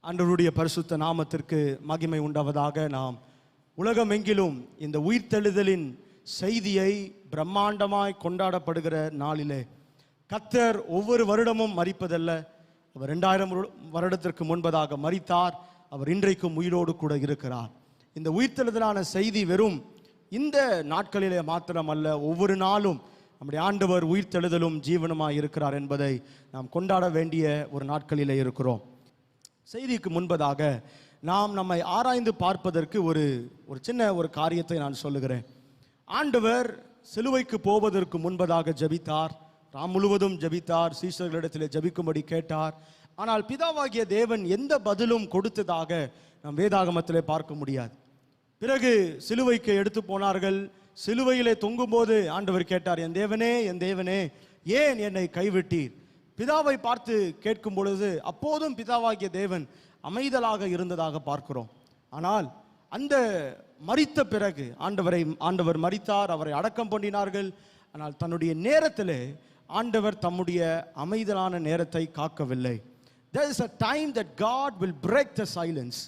ஆண்டவருடைய பரிசுத்த நாமத்திற்கு மகிமை உண்டாவதாக. நாம் உலகமெங்கிலும் இந்த உயிர்த்தெழுதலின் செய்தியை பிரம்மாண்டமாய் கொண்டாடப்படுகிற நாளிலே கர்த்தர் ஒவ்வொரு வருடமும் மரிப்பதல்ல, அவர் 2000 வருடத்திற்கு முன்பதாக மரித்தார். அவர் இன்றைக்கும் உயிரோடு கூட இருக்கிறார். இந்த உயிர்த்தெழுதலான செய்தி வெறும் இந்த நாட்களிலே மாத்திரமல்ல, ஒவ்வொரு நாளும் நம்முடைய ஆண்டவர் உயிர்த்தெழுதலும் ஜீவனுமாய் இருக்கிறார் என்பதை நாம் கொண்டாட வேண்டிய ஒரு நாட்களிலே இருக்கிறோம். செய்திக்கு முன்பதாக நாம் நம்மை ஆராய்ந்து பார்ப்பதற்கு ஒரு சின்ன காரியத்தை நான் சொல்லுகிறேன். ஆண்டவர் சிலுவைக்கு போவதற்கு முன்பதாக ஜெபித்தார். ராம் முழுவதும் ஜெபித்தார். சீஷர்களிடத்தில் ஜெபிக்கும்படி கேட்டார். ஆனால் பிதாவாகிய தேவன் எந்த பதிலும் கொடுத்ததாக நாம் வேதாகமத்திலே பார்க்க முடியாது. பிறகு சிலுவைக்கு எடுத்து போனார்கள். சிலுவையிலே தொங்கும்போது ஆண்டவர் கேட்டார், என் தேவனே, என் தேவனே, ஏன் என்னை கைவிட்டீர்? பிதாவை பார்த்து கேட்கும் பொழுது அப்போதும் பிதாவாகிய தேவன் அமைதலாக இருந்ததாக பார்க்கிறோம். ஆனால் அந்த மரித்த பிறகு ஆண்டவர் மரித்தார், அவரை அடக்கம் பண்ணினார்கள். ஆனால் தன்னுடைய நேரத்திலே ஆண்டவர் தம்முடைய அமைதலான நேரத்தை காக்கவில்லை. There is a time that God will break the silence.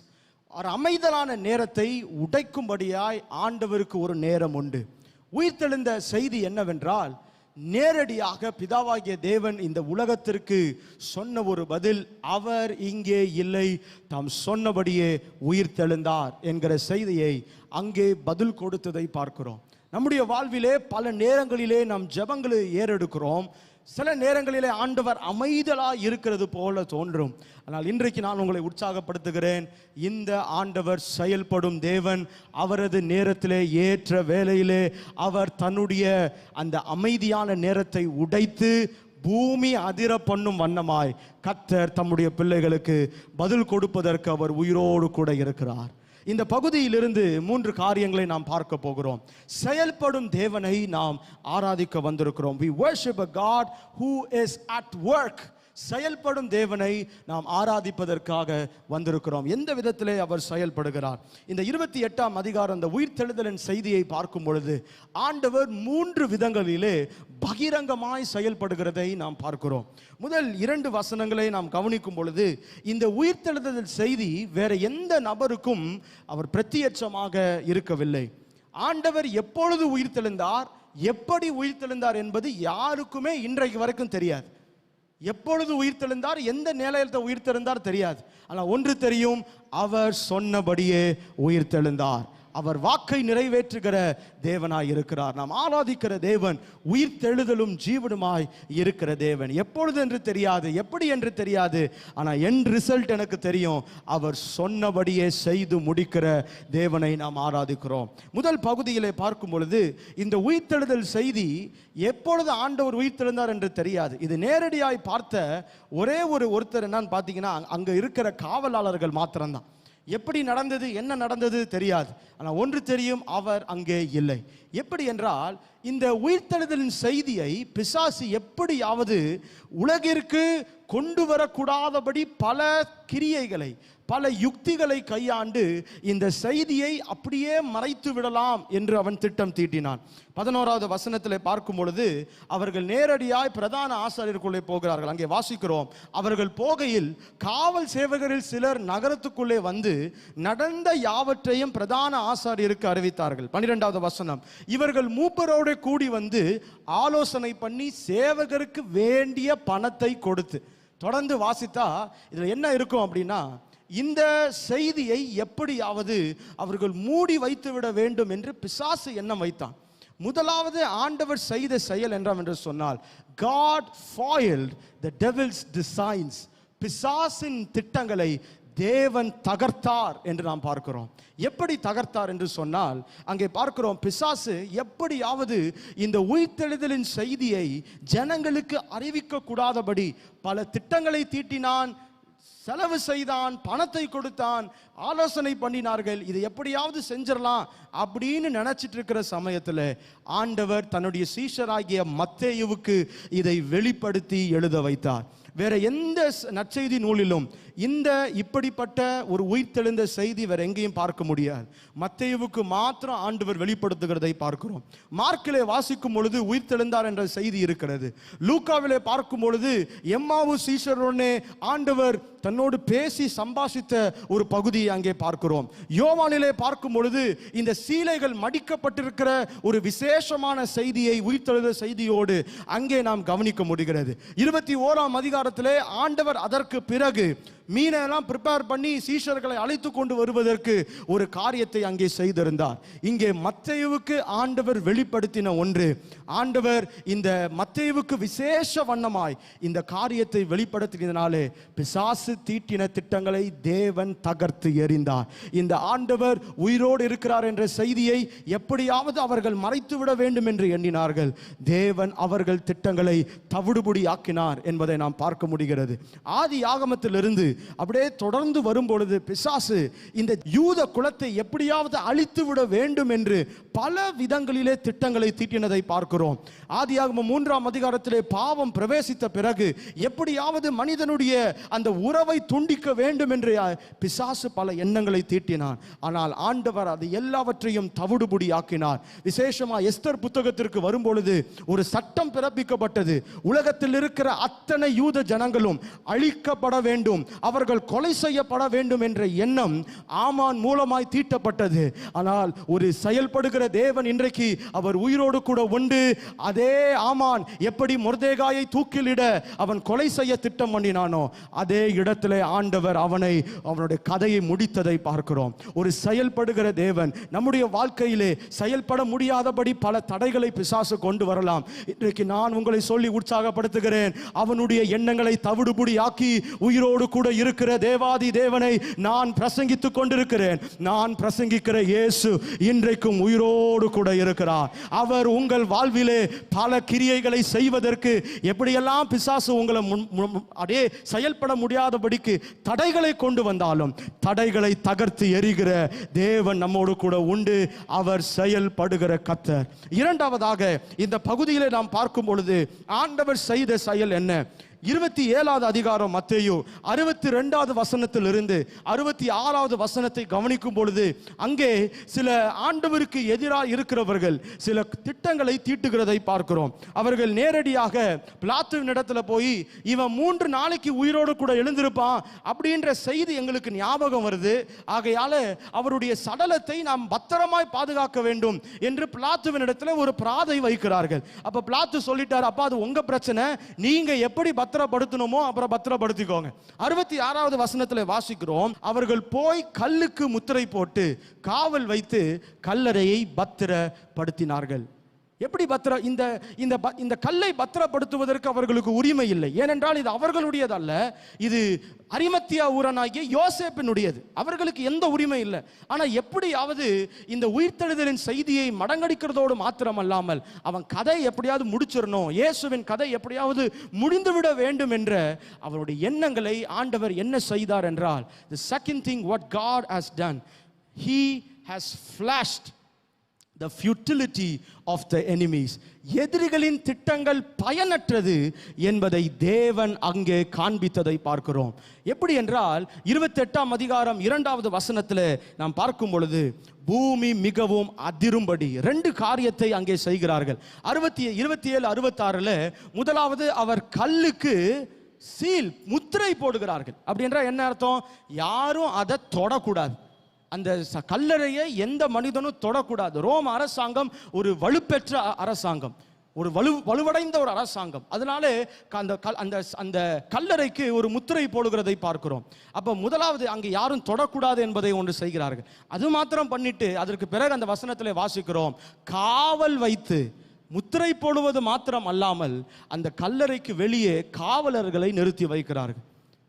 ஒரு அமைதலான நேரத்தை உடைக்கும்படியாய் ஆண்டவருக்கு ஒரு நேரம் உண்டு. உயிர்த்தெழுந்த செய்தி என்னவென்றால், நேரடியாக பிதாவாகிய தேவன் இந்த உலகத்திற்கு சொன்ன ஒரு பதில், அவர் இங்கே இல்லை, தாம் சொன்னபடியே உயிர்த்தெழுந்தார் என்கிற செய்தியை அங்கே பதில் கொடுத்ததை பார்க்கிறோம். நம்முடைய வாழ்விலே பல நேரங்களிலே நாம் ஜெபங்களை ஏறெடுக்கிறோம். சில நேரங்களிலே ஆண்டவர் அமைதலாய் இருக்கிறது போல தோன்றும். ஆனால் இன்றைக்கு நான் உங்களை உற்சாகப்படுத்துகிறேன். இந்த ஆண்டவர் செயல்படும் தேவன். அவரது நேரத்திலே ஏற்ற வேளையிலே அவர் தன்னுடைய அந்த அமைதியான நேரத்தை உடைத்து பூமி அதிர பண்ணும் வண்ணமாய் கர்த்தர் தம்முடைய பிள்ளைகளுக்கு பதில் கொடுப்பதற்கு அவர் உயிரோடு கூட இருக்கிறார். இந்த பகுதியிலிருந்து 3 காரியங்களை நாம் பார்க்க போகிறோம். செயல்படும் தேவனை நாம் ஆராதிக்க வந்திருக்கிறோம். We worship a God who is at work. செயல்படும் தேவனை நாம் ஆராதிப்பதற்காக வந்திருக்கிறோம். எந்த விதத்திலே அவர் செயல்படுகிறார்? இந்த 28ஆம் அதிகாரம் இந்த உயிர்த்தெழுதலின் செய்தியை பார்க்கும் பொழுது ஆண்டவர் 3 விதங்களிலே பகிரங்கமாய் செயல்படுகிறதை நாம் பார்க்கிறோம். முதல் 2 வசனங்களை நாம் கவனிக்கும் பொழுது இந்த உயிர்த்தெழுதல் செய்தி வேற எந்த நபருக்கும் அவர் பிரத்யட்சமாக இருக்கவில்லை. ஆண்டவர் எப்பொழுது உயிர்த்தெழுந்தார், எப்படி உயிர்த்தெழுந்தார் என்பது யாருக்குமே இன்றைக்கு வரைக்கும் தெரியாது. எப்பொழுது உயிர்த்தெழுந்தார், எந்த நிலையில் உயிர்த்தெழுந்தார் தெரியாது. ஆனால் ஒன்று தெரியும், அவர் சொன்னபடியே உயிர்த்தெழுந்தார். அவர் வாக்கை நிறைவேற்றுகிற தேவனாய் இருக்கிறார். நாம் ஆராதிக்கிற தேவன் உயிர்த்தெழுதலும் ஜீவனுமாய் இருக்கிற தேவன். எப்பொழுது என்று தெரியாது, எப்படி என்று தெரியாது. ஆனால் என் ரிசல்ட் எனக்கு தெரியும், அவர் சொன்னபடியே செய்து முடிக்கிற தேவனை நாம் ஆராதிக்கிறோம். முதல் பகுதியிலே பார்க்கும் பொழுது இந்த உயிர்த்தெழுதல் செய்தி எப்பொழுது ஆண்டவர் உயிர்த்தெழுந்தார் என்று தெரியாது. இது நேரடியாய் பார்த்த ஒரே ஒருத்தர் என்னன்னு பார்த்தீங்கன்னா, அங்கே இருக்கிற காவலாளர்கள் மாத்திரம்தான். எப்படி நடந்தது, என்ன நடந்தது தெரியாது. ஆனால் ஒன்று தெரியும், அவர் அங்கே இல்லை. எப்படி என்றால், இந்த உயிர்த்தெழுதலின் செய்தியை பிசாசு எப்படியாவது உலகிற்கு கொண்டு வரக்கூடாதபடி பல கிரியைகளை, பல யுக்திகளை கையாண்டு இந்த செய்தியை அப்படியே மறைத்து விடலாம் என்று அவன் திட்டம் தீட்டினான். 11வது வசனத்தில் பார்க்கும் பொழுது அவர்கள் நேரடியாய் பிரதான ஆசாரியருக்குள்ளே போகிறார்கள். அங்கே வாசிக்கிறோம், அவர்கள் போகையில் காவல் சேவகரில் சிலர் நகரத்துக்குள்ளே வந்து நடந்த யாவற்றையும் பிரதான ஆசாரியருக்கு அறிவித்தார்கள். 12வது வசனம், இவர்கள் மூப்பரோடு கூடி வந்து ஆலோசனை பண்ணி சேவகருக்கு வேண்டிய பணத்தை கொடுத்து. தொடர்ந்து வாசித்தா இதுல என்ன இருக்கும் அப்படின்னா, இந்த செய்தியை எப்படியாவது அவர்கள் மூடி வைத்து விட வேண்டும் என்று பிசாசு எண்ணம் வைத்தான். முதலாவது ஆண்டவர் செய்த செயல் என்று சொன்னால், God foiled the devil's designs. பிசாசின் திட்டங்களை தேவன் தகர்த்தார் என்று நாம் பார்க்கிறோம். எப்படி தகர்த்தார் என்று சொன்னால், அங்கே பார்க்கிறோம், பிசாசு எப்படியாவது இந்த உயிர்த்தெழுதலின் செய்தியை ஜனங்களுக்கு அறிவிக்க கூடாதபடி பல திட்டங்களை தீட்டினான், செலவு செய்தான், பணத்தை கொடுத்தான், ஆலோசனை பண்ணினார்கள். இதை எப்படியாவது செஞ்சிடலாம் அப்படின்னு நினைச்சிட்டு இருக்கிற சமயத்தில் ஆண்டவர் தன்னுடைய சீஷராகிய மத்தேயுவுக்கு இதை வெளிப்படுத்தி எழுத வைத்தார். வேற எந்த நற்செய்தி நூலிலும் இந்த இப்படிப்பட்ட ஒரு உயிர்த்தெழுந்த செய்தி வேற எங்கேயும் பார்க்க முடியாது. மத்தேயுவுக்கு மாத்திரம் ஆண்டவர் வெளிப்படுத்துகிறதை பார்க்கிறோம். மார்க்கிலே வாசிக்கும் பொழுது உயிர்த்தெழுந்தார் என்ற செய்தி இருக்கிறது. லூக்காவிலே பார்க்கும் பொழுது எம்மாவு சீஷருடனே ஆண்டவர் தன்னோடு பேசி சம்பாஷித்த ஒரு பகுதியை அங்கே பார்க்கிறோம். யோவானிலே பார்க்கும் பொழுது இந்த சீலைகள் மடிக்கப்பட்டிருக்கிற ஒரு விசேஷமான செய்தியை, உயிர்த்தெழுதல் செய்தியோடு அங்கே நாம் கவனிக்க முடிகிறது. 21ஆம் அதிகாரத்திலே ஆண்டவர் அதற்கு பிறகு மீனெல்லாம் ப்ரிப்பேர் பண்ணி சீஷர்களை அழைத்து கொண்டு வருவதற்கு ஒரு காரியத்தை அங்கே செய்திருந்தார். இங்கே மத்தேயுவுக்கு ஆண்டவர் வெளிப்படுத்தின ஒன்று, ஆண்டவர் இந்த மத்தேயுவுக்கு விசேஷ வண்ணமாய் இந்த காரியத்தை வெளிப்படுத்தினாலே பிசாசு தீட்டின திட்டங்களை தேவன் தகர்த்து எறிந்தார். இந்த ஆண்டவர் உயிரோடு இருக்கிறார் என்ற செய்தியை எப்படியாவது அவர்கள் மறைத்துவிட வேண்டும் என்று எண்ணினார்கள். தேவன் அவர்கள் திட்டங்களை தவிடுபடி ஆக்கினார் என்பதை நாம் பார்க்க முடிகிறது. ஆதி ஆகமத்திலிருந்து அப்படியே தொடர்ந்து வரும்பொழுது பிசாசு இந்த யூத குலத்தை எப்படியாவது அழித்து விட வேண்டும் என்று பல விதங்களிலே திட்டங்களை தீட்டினதை பார்க்கிறோம். ஆதியாகமம் 3ஆம் அதிகாரத்திலே பாவம் பிரவேசித்த பிறகு எப்படியாவது மனிதனுடைய அந்த உறவை துண்டிக்க வேண்டும் என்று பிசாசு பல எண்ணங்களை தீட்டினான். ஆனால் ஆண்டவர் அது எல்லாவற்றையும் தவிடுபடி ஆக்கினார். விசேஷமா எஸ்தர் புத்தகத்திற்கு வரும்பொழுது ஒரு சட்டம் பிறப்பிக்கப்பட்டது. உலகத்தில் இருக்கிற அத்தனை யூத ஜனங்களும் அழிக்கப்பட வேண்டும், அவர்கள் கொலை செய்யப்பட வேண்டும் என்ற எண்ணம் ஆமான் மூலமாய் தீட்டப்பட்டது. ஆனால் ஒரு செயல்படுகிற தேவன் இன்றைக்கு அவர் உயிரோடு கூட உண்டு. அதே ஆமான் எப்படி மொர்தெகாயை தூக்கிலிட அவன் கொலை செய்ய திட்டம் பண்ணினானோ அதே இடத்திலே ஆண்டவர் அவனுடைய கதையை முடித்ததை பார்க்கிறோம். ஒரு செயல்படுகிற தேவன் நம்முடைய வாழ்க்கையிலே செயல்பட முடியாதபடி பல தடைகளை பிசாசு கொண்டு வரலாம். இன்றைக்கு நான் உங்களை சொல்லி உற்சாகப்படுத்துகிறேன், அவனுடைய எண்ணங்களை தவிடுபடி ஆக்கி உயிரோடு கூட இருக்கிற தேவாதி தேவனை நான் பிரசங்கித்துக் கொண்டிருக்கிறேன். நான் பிரசங்கிக்கிற இயேசு இன்றைக்கும் உயிரோடு கூட இருக்கிறார். அவர் உங்கள் வாழ்விலே பல கிரியைகளை செய்வதற்கு எப்படியெல்லாம் பிசாசு உங்களை அடே செயல்பட முடியாதபடிக்கு தடைகளை கொண்டு வந்தாலும் தடைகளை தகர்த்து எறிகிற தேவன் நம்மோடு கூட உண்டு. அவர் செயல்படுகிற கர்த்தர். இரண்டாவதாக இந்த பகுதியிலே நாம் பார்க்கும் பொழுது ஆண்டவர் செய்த செயல் என்ன? 27வது அதிகாரம் மத்தேயு 62வது வசனத்திலிருந்து 66வது வசனத்தை கவனிக்கும் பொழுது அங்கே சில ஆண்டவருக்கு எதிராக இருக்கிறவர்கள் சில திட்டங்களை தீட்டுகிறதை பார்க்கிறோம். அவர்கள் நேரடியாக பிலாத்துவின் இடத்துல போய் இவன் 3 நாளைக்கு உயிரோடு கூட எழுந்திருப்பான் அப்படின்ற செய்தி எங்களுக்கு ஞாபகம் வருது, ஆகையால அவருடைய சடலத்தை நாம் பத்திரமாய் பாதுகாக்க வேண்டும் என்று பிலாத்துவின் இடத்துல ஒரு பிராதை வைக்கிறார்கள். அப்ப பிலாத்து சொல்லிட்டார், அப்பா அது உங்க பிரச்சனை, நீங்க எப்படி பத்திரப்படுத்தணுமோ அப்புறம் பத்திரப்படுத்திக்கோங்க. 66வது வசனத்தில் வாசிக்கிறோம், அவர்கள் போய் கல்லுக்கு முத்திரை போட்டு காவல் வைத்து கல்லறையை பத்திரப்படுத்தினார்கள். எப்படி இந்த கல்லை பத்திரப்படுத்துவதற்கு அவர்களுக்கு உரிமை இல்லை. ஏனென்றால் இது அவர்களுடையதல்ல, இது அரிமத்தியா ஊரனாகிய யோசேப்பினுடையது. அவர்களுக்கு எந்த உரிமை இல்லை. ஆனால் எப்படியாவது இந்த உயிர்த்தெழுதலின் செய்தியை மடங்கடிக்கிறதோடு மாத்திரமல்லாமல் அவன் கதை எப்படியாவது முடிச்சிடணும், இயேசுவின் கதை எப்படியாவது முடிந்துவிட வேண்டும் என்ற அவருடைய எண்ணங்களை ஆண்டவர் என்ன செய்தார் என்றால், the second thing what God has done, he has flashed the futility of the enemies. எதிரிகளின் திட்டங்கள் பயனற்றது என்பதை தேவன் அங்கே காண்பித்ததை பார்க்கிறோம். எப்படி என்றால் 28ஆம் அதிகாரம் 2வது வசனத்தில் நாம் பார்க்கும் பொழுது பூமி மிகவும் அதிரும்படி 2 காரியத்தை அங்கே செய்கிறார்கள். 27 66ல் முதலாவது அவர் கல்லுக்கு சீல் முத்திரை போடுகிறார்கள். அப்படி என்றால் என்ன அர்த்தம்? யாரும் அதை தொடக்கூடாது, அந்த கல்லறையை எந்த மனிதனும் தொடக்கூடாது. ரோம் அரசாங்கம் ஒரு வலுப்பெற்ற அரசாங்கம், ஒரு வலுவடைந்த ஒரு அரசாங்கம். அதனாலே அந்த கல்லறைக்கு ஒரு முத்திரை போடுகிறதை பார்க்கிறோம். அப்ப முதலாவது அங்கே யாரும் தொடக்கூடாது என்பதை ஒன்று செய்கிறார்கள். அது மாத்திரம் பண்ணிட்டு அதற்கு பிறகு அந்த வசனத்திலே வாசிக்கிறோம், காவல் வைத்து முத்திரை போடுவது மாத்திரம் அல்லாமல் அந்த கல்லறைக்கு வெளியே காவலர்களை நிறுத்தி வைக்கிறார்கள்.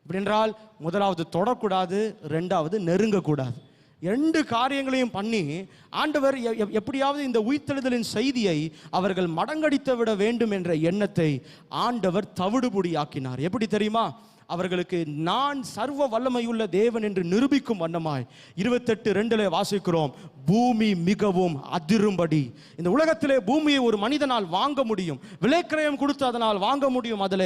இப்படி என்றால் முதலாவது தொடக்கூடாது, 2வது நெருங்கக்கூடாது. 2 காரியங்களையும் பண்ணி ஆண்டவர் எப்படியாவது இந்த உயிர்த்தெழுதலின் செய்தியை அவர்கள் மடங்கடித்து விட வேண்டும் என்ற எண்ணத்தை ஆண்டவர் தவிடுபடி ஆக்கினார். எப்படி தெரியுமா? அவர்களுக்கு நான் சர்வ வல்லமையுள்ள தேவன் என்று நிரூபிக்கும் வண்ணமாய் 28:2 வாசிக்கிறோம், பூமி மிகவும் அதிரும்படி. இந்த உலகத்திலே பூமியை ஒரு மனிதனால் வாங்க முடியும், விலைக்கிரயம் கொடுத்து அதனால் வாங்க முடியும், அதில்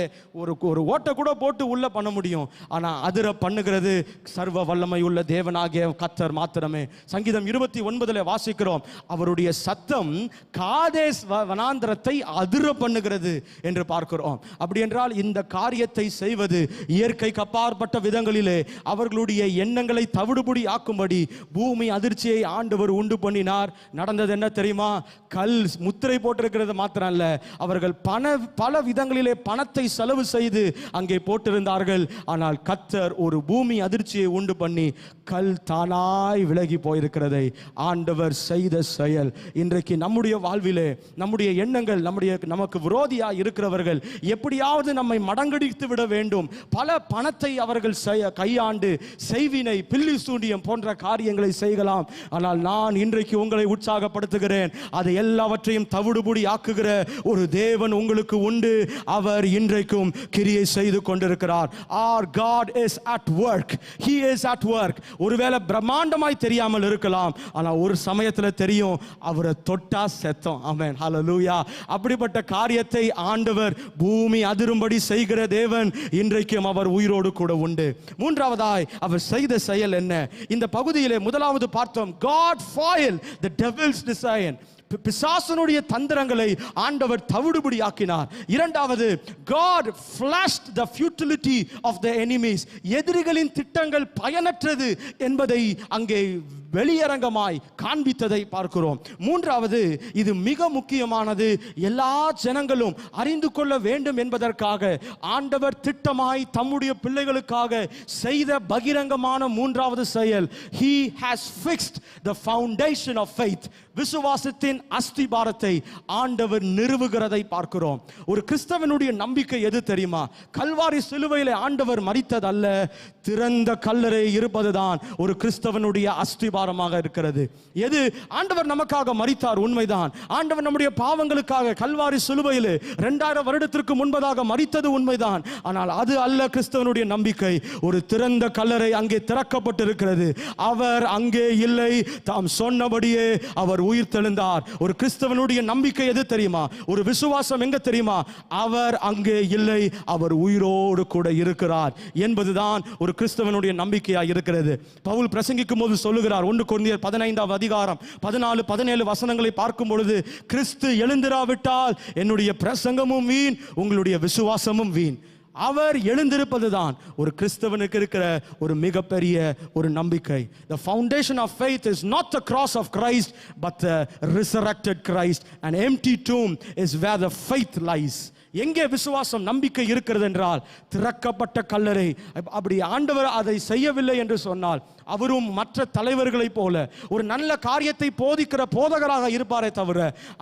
ஒரு ஓட்டை கூட போட்டு உள்ள பண்ண முடியும். ஆனால் அதிர பண்ணுகிறது சர்வ வல்லமையுள்ள தேவனாகிய கர்த்தர் மாத்திரமே. சங்கீதம் 29 வாசிக்கிறோம், அவருடைய சத்தம் காதேஸ் வனாந்தரத்தை அதிர பண்ணுகிறது என்று பார்க்கிறோம். அப்படி என்றால் இந்த காரியத்தை செய்வது இயற்கைக்கு அப்பாற்பட்ட விதங்களிலே அவர்களுடைய எண்ணங்களை தவிடுபடி ஆக்கும்படி பூமி அதிர்ச்சியை ஆண்டவர் உண்டு பண்ணினார். நடந்தது என்ன தெரியுமா? கல் முத்திரை போட்டிருக்கிறது மாத்திரம் அல்ல, அவர்கள் பல விதங்களிலே பணத்தை செலவு செய்து அங்கே போட்டிருந்தார்கள். ஆனால் கர்த்தர் ஒரு பூமி அதிர்ச்சியை உண்டு பண்ணி கல் தானாய் விலகி போயிருக்கிறதை ஆண்டவர் செய்த செயல். இன்றைக்கு நம்முடைய வாழ்விலே நம்முடைய எண்ணங்கள், நமக்கு விரோதியாக இருக்கிறவர்கள் எப்படியாவது நம்மை மடங்கடித்து விட வேண்டும். பல பணத்தை அவர்கள் கையாண்டு செய்வினை, பில்லி சூனியம் போன்ற காரியங்களை செய்யலாம். ஆனால் நான் இன்றைக்கு உங்களை உற்சாகப்படுத்துகிறேன், அதை எல்லாவற்றையும் தவிடுபடி ஆக்குகிற ஒரு தேவன் உங்களுக்கு உண்டு. அவர் இன்றைக்கும் கிரியை செய்து கொண்டிருக்கிறார். Our God is at work. He is at work. ஒருவேளை பிரம்மாண்டமாய் தெரியாமல் இருக்கலாம், ஆனால் ஒரு சமயத்தில் தெரியும், அவரை தொட்டா செத்தம். ஆமென், ஹல்லேலூயா. அப்படிப்பட்ட காரியத்தை ஆண்டவர் பூமி அதிரும்படி செய்கிற தேவன் இன்றைக்கும் அவர் உயிரோடு கூட உண்டு. மூன்றாவதாய் அவர் செய்த செயல் என்ன? இந்த பகுதியிலே முதலாவது பார்த்தோம், God foiled the devil's design. பிசாசனுடைய தந்திரங்களை ஆண்டவர் தவிடுபடி ஆக்கினார். இரண்டாவது, God flashed the futility of the enemies. எதிரிகளின் திட்டங்கள் பயனற்றது என்பதை அங்கே வெளியரங்கமாய் காண்பித்ததை பார்க்கிறோம். மூன்றாவது, இது மிக முக்கியமானது, எல்லா ஜனங்களும் அறிந்து கொள்ள வேண்டும் என்பதற்காக ஆண்டவர் திட்டமாய் தம்முடைய பிள்ளைகளுக்காக செய்த பகிரங்கமான மூன்றாவது செயல், He has fixed the foundation of faith. விசுவாசத்தின் அஸ்திபாரத்தை ஆண்டவர் நிறுவுகிறதை பார்க்கிறோம். ஒரு கிறிஸ்தவனுடைய நம்பிக்கை எது தெரியுமா? கல்வாரி சிலுவையிலே ஆண்டவர் மரித்ததல்ல, திறந்த கல்லறை இருப்பதுதான் ஒரு கிறிஸ்தவனுடைய அஸ்திபாரமாக இருக்கிறது. எது? ஆண்டவர் நமக்காக மரித்தார், உண்மைதான். ஆண்டவர் நம்முடைய பாவங்களுக்காக கல்வாரி சிலுவையிலே 2000 வருடத்திற்கு முன்பதாக மரித்தது உண்மைதான். ஆனால் அது அல்ல கிறிஸ்தவனுடைய நம்பிக்கை. ஒரு திறந்த கல்லறை அங்கே திறக்கப்பட்டிருக்கிறது. அவர் அங்கே இல்லை, தாம் சொன்னபடியே அவர் உயிர் தெழுந்தார். ஒரு கிறிஸ்தவனுடைய நம்பிக்கை எது தெரியுமா? ஒரு விசுவாசம் எங்க தெரியுமா? அவர் அங்கே இல்லை, அவர் உயிரோடு கூட இருக்கிறார் என்பதுதான் ஒரு கிறிஸ்தவனுடைய நம்பிக்கையாக இருக்கிறது. பவுல் பிரசங்கிக்கும் போது சொல்லுகிறார், 1 கொரிந்தியர் 15 அதிகாரம் 14, 17 வசனங்களை பார்க்கும் பொழுது, கிறிஸ்து எழுந்திராவிட்டால் என்னுடைய பிரசங்கமும் வீண், உங்களுடைய விசுவாசமும் வீண். அவர் எழுந்திருப்பதுதான் ஒரு கிறிஸ்தவனுக்கு இருக்கிற ஒரு மிகப்பெரிய ஒரு நம்பிக்கை. The foundation of faith is not the cross of Christ but the resurrected Christ. An empty tomb is where the faith lies. எங்கே விசுவாசம், நம்பிக்கை இருக்கிறது என்றால் திறக்கப்பட்ட கல்லறை. அப்படி ஆண்டவர் அதை செய்யவில்லை என்று சொன்னால் அவரும் மற்ற தலைவர்களைப் போல ஒரு நல்ல காரியத்தை போதிக்கிற போதகராக இருப்பாரே தவிர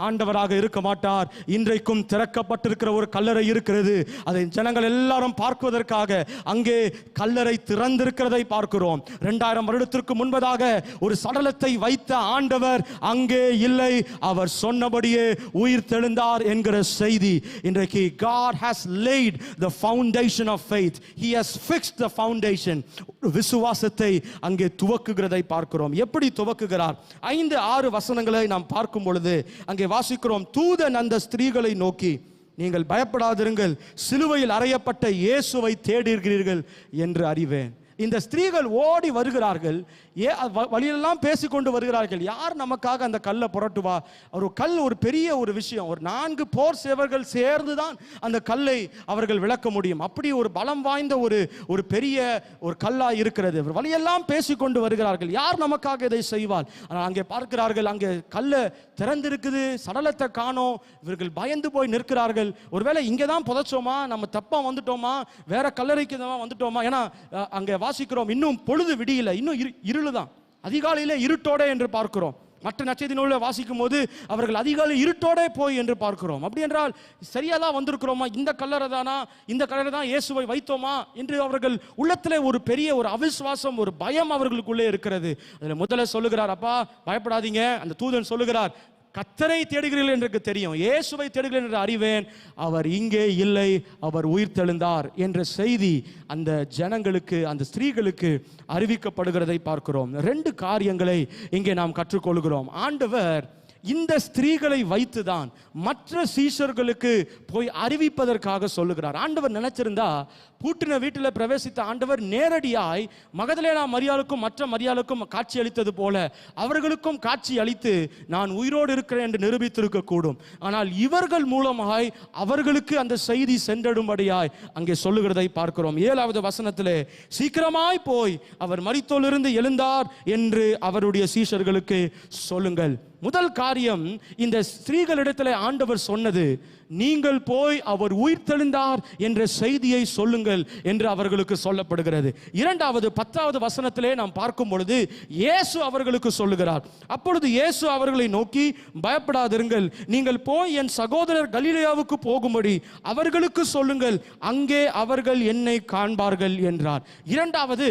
ஆண்டவராக இருக்க மாட்டார். இன்றைக்கும் திறக்கப்பட்டிருக்கிற ஒரு கல்லறை இருக்கிறது. அதை ஜனங்கள் எல்லாரும் பார்க்குவதற்காக அங்கே கல்லறை திறந்திருக்கிறதை பார்க்கிறோம். 2000 வருடத்திற்கு முன்பதாக ஒரு சடலத்தை வைத்த ஆண்டவர் அங்கே இல்லை, அவர் சொன்னபடியே உயிர் தெழுந்தார் என்கிற செய்தி இன்றைக்கு God has laid the foundation of faith. He has fixed the foundation. விசுவாசத்தை அங்கே துவக்குகிறதை பார்க்கிறோம். எப்படி துவக்குகிறார்? 5-6 வசனங்களை நாம் பார்க்கும் பொழுது அங்கே வாசிக்கிறோம், தூதன் அந்த ஸ்திரீகளை நோக்கி, நீங்கள் பயப்படாதிருங்கள், சிலுவையில் அறையப்பட்ட இயேசுவை தேடுகிறீர்கள் என்று அறிவேன். இந்த ஸ்திரீகள் ஓடி வருகிறார்கள், வழியெல்லாம் பேசிக்கொண்டு வருகிறார்கள், யார் நமக்காக அந்த கல்லை புரட்டுவா? ஒரு கல் ஒரு பெரிய ஒரு விஷயம், ஒரு 4 போர் சேவர்கள் சேர்ந்து தான் அந்த கல்லை அவர்கள் விளக்க முடியும். அப்படி ஒரு பலம் வாய்ந்த ஒரு பெரிய ஒரு கல்லா இருக்கிறது. வழியெல்லாம் பேசிக்கொண்டு வருகிறார்கள், யார் நமக்காக இதை செய்வார்? ஆனால் அங்கே பார்க்கிறார்கள், அங்கே கல்லை திறந்திருக்குது, சடலத்தை காணோம். இவர்கள் பயந்து போய் நிற்கிறார்கள். ஒருவேளை இங்கே தான் புதைச்சோமா, நம்ம தப்பா வந்துட்டோமா, வேற கல்லறைக்கு தான் வந்துட்டோமா? ஏன்னா அங்கே வாசிக்கிறோம், இன்னும் பொழுது விடியல, இன்னும் இருளுதான், அதிகாலையிலே இருட்டோட என்று பார்க்கிறோம். மற்ற நட்சத்திர நூலில் வாசிக்கும் போது அவர்கள் அதிகாலை இருட்டோட போய் என்று பார்க்கிறோம். அப்படி என்றால் சரியாதான் வந்திருக்கிறோமா? இந்த கல்லறை தானா, இந்த கல்லறை தான் இயேசுவை வைத்தோமா என்று அவர்கள் உள்ளத்திலே ஒரு பெரிய ஒரு அவிசுவாசம், ஒரு பயம் அவர்களுக்குள்ளே இருக்கிறது. அதில் முதல்ல சொல்லுகிறார், அப்பா பயப்படாதீங்க. அந்த தூதன் சொல்லுகிறார், கர்த்தரை தேடுகிறீர்கள் என்று தெரியும், இயேசுவை தேடுகிறீர்கள் என்று அறிவேன், அவர் இங்கே இல்லை, அவர் உயிர் தெழுந்தார் என்ற செய்தி அந்த ஜனங்களுக்கு, அந்த ஸ்திரீகளுக்கு அறிவிக்கப்படுகிறதை பார்க்கிறோம். 2 காரியங்களை இங்கே நாம் கற்றுக்கொள்கிறோம். ஆண்டவர் இந்த ஸ்திரீகளை வைத்துதான் மற்ற சீஷர்களுக்கு போய் அறிவிப்பதற்காக சொல்லுகிறார். ஆண்டவர் நினைச்சிருந்தா பூட்டின வீட்டில் பிரவேசித்த ஆண்டவர் நேரடியாய் மகதலேனா மரியாளுக்கும் மற்ற மரியாளுக்கும் காட்சி அளித்தது போல அவர்களுக்கும் காட்சி அளித்து நான் உயிரோடு இருக்கிறேன் என்று நிரூபித்திருக்க கூடும். ஆனால் இவர்கள் மூலமாய் அவர்களுக்கு அந்த செய்தி சென்றடும்படியாய் அங்கே சொல்லுகிறதை பார்க்கிறோம். 7வது வசனத்திலே சீக்கிரமாய் போய் அவர் மரித்தோரிலிருந்து எழுந்தார் என்று அவருடைய சீஷர்களுக்கு சொல்லுங்கள். முதல் காரியம், இந்த ஸ்திரீகளிடத்தில் ஆண்டவர் சொன்னது, நீங்கள் போய் அவர் உயிர்த்தெழுந்தார் என்ற செய்தியை சொல்லுங்கள் என்று அவர்களுக்கு சொல்லப்படுகிறது. 2வது 10வது வசனத்திலே நாம் பார்க்கும் பொழுது இயேசு அவர்களுக்கு சொல்லுகிறார். அப்பொழுது இயேசு அவர்களை நோக்கி, பயப்படாதிருங்கள், நீங்கள் போய் என் சகோதரர் கலிலேயாவுக்கு போகும்படி அவர்களுக்கு சொல்லுங்கள், அங்கே அவர்கள் என்னை காண்பார்கள் என்றார். 2வது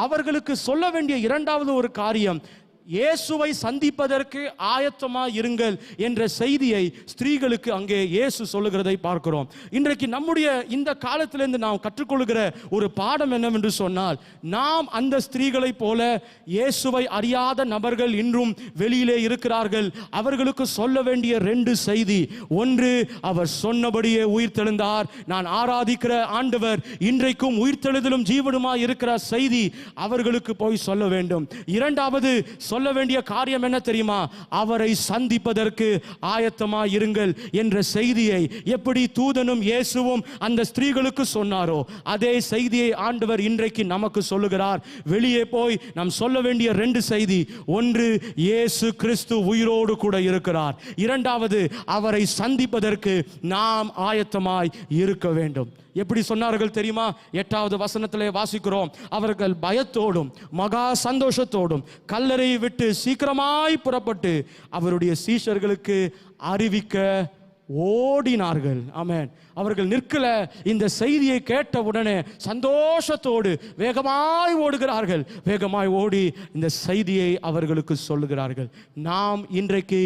அவர்களுக்கு சொல்ல வேண்டிய 2வது ஒரு காரியம், இயேசுவை சந்திப்பதற்கு ஆயத்தமாக இருங்கள் என்ற செய்தியை ஸ்திரீகளுக்கு அங்கே இயேசு சொல்லுகிறதை பார்க்கிறோம். இன்றைக்கு நம்முடைய இந்த காலத்திலிருந்து நாம் கற்றுக்கொள்கிற ஒரு பாடம் என்னவென்று சொன்னால், நாம் அந்த ஸ்திரீகளை போல இயேசுவை அறியாத நபர்கள் இன்றும் வெளியிலே இருக்கிறார்கள். அவர்களுக்கு சொல்ல வேண்டிய 2 செய்தி. ஒன்று, அவர் சொன்னபடியே உயிர்த்தெழுந்தார், நான் ஆராதிக்கிற ஆண்டவர் இன்றைக்கும் உயிர்த்தெழுதலும் ஜீவனுமாய் இருக்கிற செய்தி அவர்களுக்கு போய் சொல்ல வேண்டும். 2வது சொல்ல வேண்டிய காரியம் என்ன தெரியுமா? அவரை சந்திப்பதற்கு ஆயத்தமாய் இருங்கள் என்ற செய்தியை எப்படி தூதனும் இயேசுவும் அந்த ஸ்திரீகளுக்கு சொன்னாரோ அதே செய்தியை ஆண்டவர் இன்றைக்கு நமக்கு சொல்லுகிறார். வெளியே போய் நாம் சொல்ல வேண்டிய 2 செய்தி. ஒன்று, இயேசு கிறிஸ்து உயிரோடு கூட இருக்கிறார். 2வது, அவரை சந்திப்பதற்கு நாம் ஆயத்தமாய் இருக்க வேண்டும். எப்படி சொன்னார்கள் தெரியுமா? 8வது வசனத்திலே வாசிக்கிறோம், அவர்கள் பயத்தோடும் மகா சந்தோஷத்தோடும் கல்லறையை விட்டு சீக்கிரமாய் புறப்பட்டு அவருடைய சீஷர்களுக்கு அறிவிக்க ஓடினார்கள். ஆமென். அவர்கள் நிற்கல, இந்த செய்தியை கேட்ட உடனே சந்தோஷத்தோடு வேகமாய் ஓடுகிறார்கள். வேகமாய் ஓடி இந்த செய்தியை அவர்களுக்கு சொல்லுகிறார்கள். நாம் இன்றைக்கு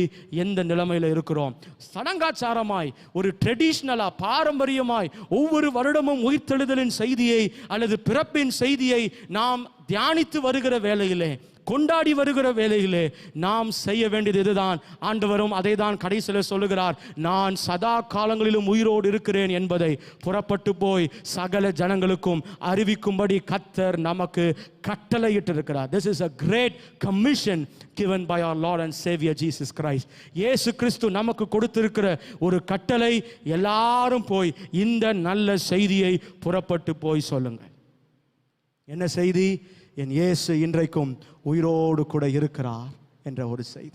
எந்த நிலைமையில் இருக்கிறோம்? சடங்காச்சாரமாய், ஒரு ட்ரெடிஷ்னலா, பாரம்பரியமாய் ஒவ்வொரு வருடமும் உயிர்த்தெழுதலின் செய்தியை அல்லது பிறப்பின் செய்தியை நாம் தியானித்து வருகிற வேளையிலே, கொண்டாடி வருகிற வேளையிலே நாம் செய்ய வேண்டியது இதுதான். ஆண்டவரும் அதை தான் கடைசியில் சொல்லுகிறார், நான் சதா காலங்களிலும் உயிரோடு இருக்கிறேன் என்பதை புறப்பட்டு போய் சகல ஜனங்களுக்கும் அறிவிக்கும்படி கர்த்தர் நமக்கு கட்டளையிட்டு இருக்கிறார். This is a great commission given by our Lord and Savior Jesus Christ. இயேசு கிறிஸ்து நமக்கு கொடுத்திருக்கிற ஒரு கட்டளை, எல்லாரும் போய் இந்த நல்ல செய்தியை புறப்பட்டு போய் சொல்லுங்க. என்ன செய்தி? என் இயேசு இன்றைக்கும் உயிரோடு கூட இருக்கிறார் என்ற ஒரு செய்தி.